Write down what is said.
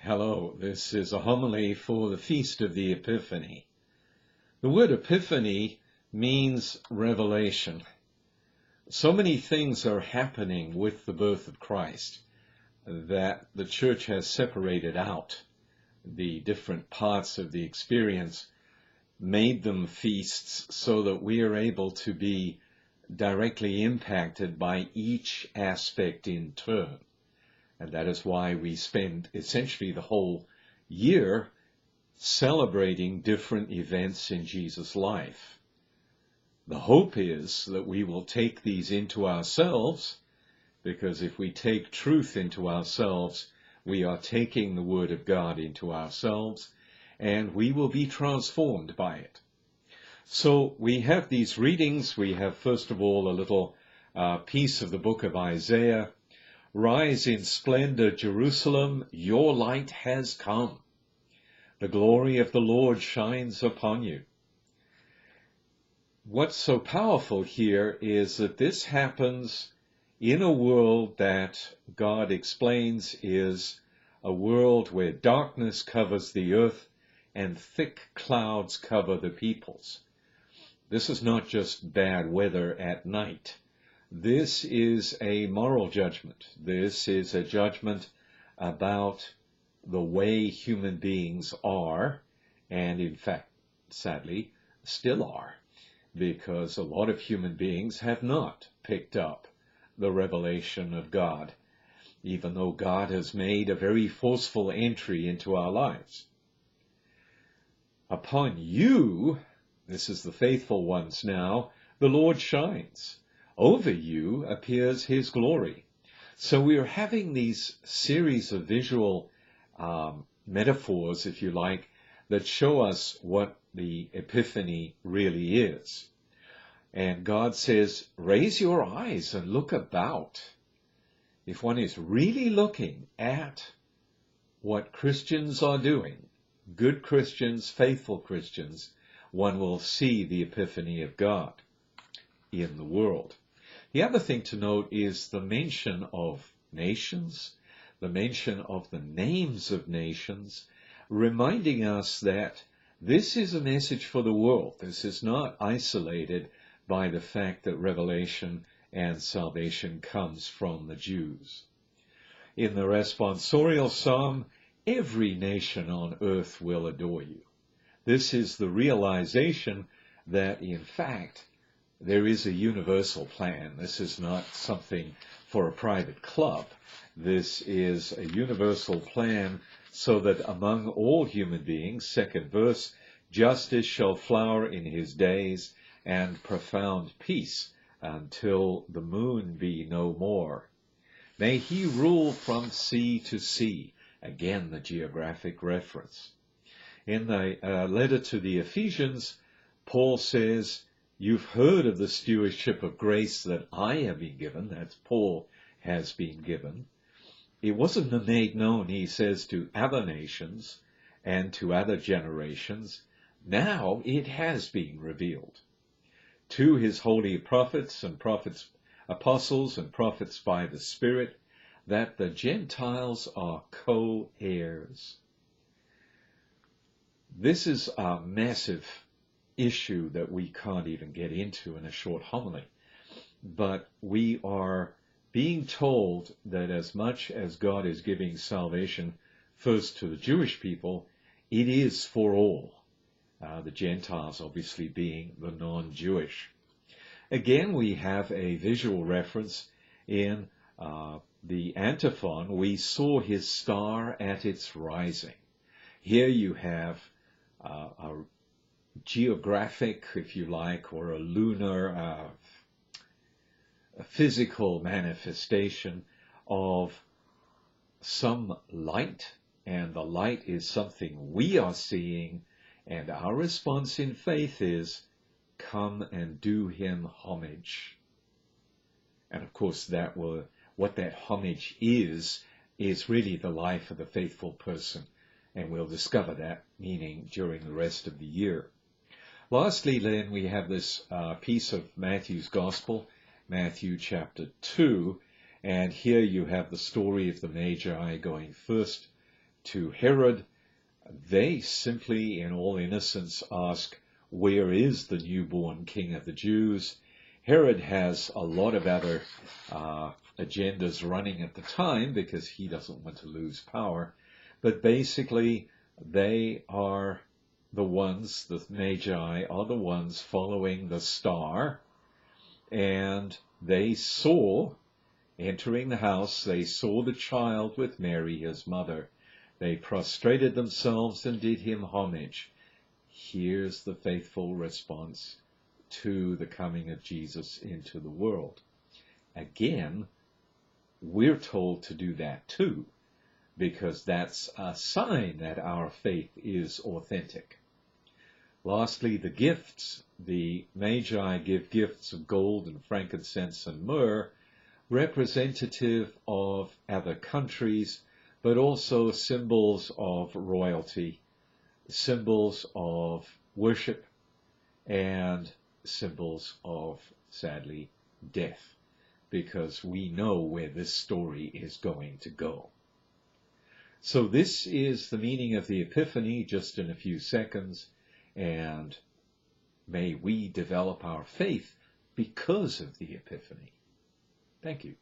Hello, this is a homily for the Feast of the Epiphany. The word Epiphany means revelation. So many things are happening with the birth of Christ that the church has separated out the different parts of the experience, made them feasts so that we are able to be directly impacted by each aspect in turn. And that is why we spend essentially the whole year celebrating different events in Jesus' life. The hope is that we will take these into ourselves, because if we take truth into ourselves, we are taking the Word of God into ourselves, and we will be transformed by it. So we have these readings. We have, first of all, a little piece of the book of Isaiah. Rise in splendor, Jerusalem, your light has come. The glory of the Lord shines upon you. What's so powerful here is that this happens in a world that God explains is a world where darkness covers the earth and thick clouds cover the peoples. This is not just bad weather at night. This is a moral judgment. This is a judgment about the way human beings are, and in fact, sadly, still are, because a lot of human beings have not picked up the revelation of God, even though God has made a very forceful entry into our lives. Upon you, this is the faithful ones now, the Lord shines. Over you appears his glory. So we are having these series of visual metaphors, if you like, that show us what the Epiphany really is. And God says, raise your eyes and look about. If one is really looking at what Christians are doing, good Christians, faithful Christians, one will see the Epiphany of God in the world. The other thing to note is the mention of nations, the mention of the names of nations, reminding us that this is a message for the world. This is not isolated by the fact that revelation and salvation comes from the Jews. In the responsorial psalm, every nation on earth will adore you. This is the realization that, in fact, there is a universal plan. This is not something for a private club. This is a universal plan so that among all human beings, second verse, justice shall flower in his days and profound peace until the moon be no more. May he rule from sea to sea. Again, the geographic reference. In the letter to the Ephesians, Paul says, you've heard of the stewardship of grace that I have been given. That's Paul has been given. It wasn't made known, he says, to other nations and to other generations. Now it has been revealed to his holy prophets and apostles and prophets by the Spirit, that the Gentiles are co-heirs. This is a massive issue that we can't even get into in a short homily. But we are being told that as much as God is giving salvation first to the Jewish people, it is for all. The Gentiles obviously being the non-Jewish. Again, we have a visual reference in the antiphon. We saw his star at its rising. Here you have a geographic, if you like, or a lunar, a physical manifestation of some light, and the light is something we are seeing, and our response in faith is, come and do him homage. And of course, what that homage is really the life of the faithful person, and we'll discover that meaning during the rest of the year. Lastly, then, we have this piece of Matthew's Gospel, Matthew chapter 2, and here you have the story of the Magi going first to Herod, they simply, in all innocence, ask, where is the newborn King of the Jews? Herod has a lot of other agendas running at the time because he doesn't want to lose power. But basically, they are the ones, the Magi are the ones following the star, and they saw, entering the house, they saw the child with Mary, his mother. They prostrated themselves and did him homage. Here's the faithful response to the coming of Jesus into the world. Again, we're told to do that too, because that's a sign that our faith is authentic. Lastly, the gifts. The Magi give gifts of gold and frankincense and myrrh, representative of other countries, but also symbols of royalty, symbols of worship, and symbols of, sadly, death, because we know where this story is going to go. So this is the meaning of the Epiphany, just in a few seconds, and may we develop our faith because of the Epiphany. Thank you.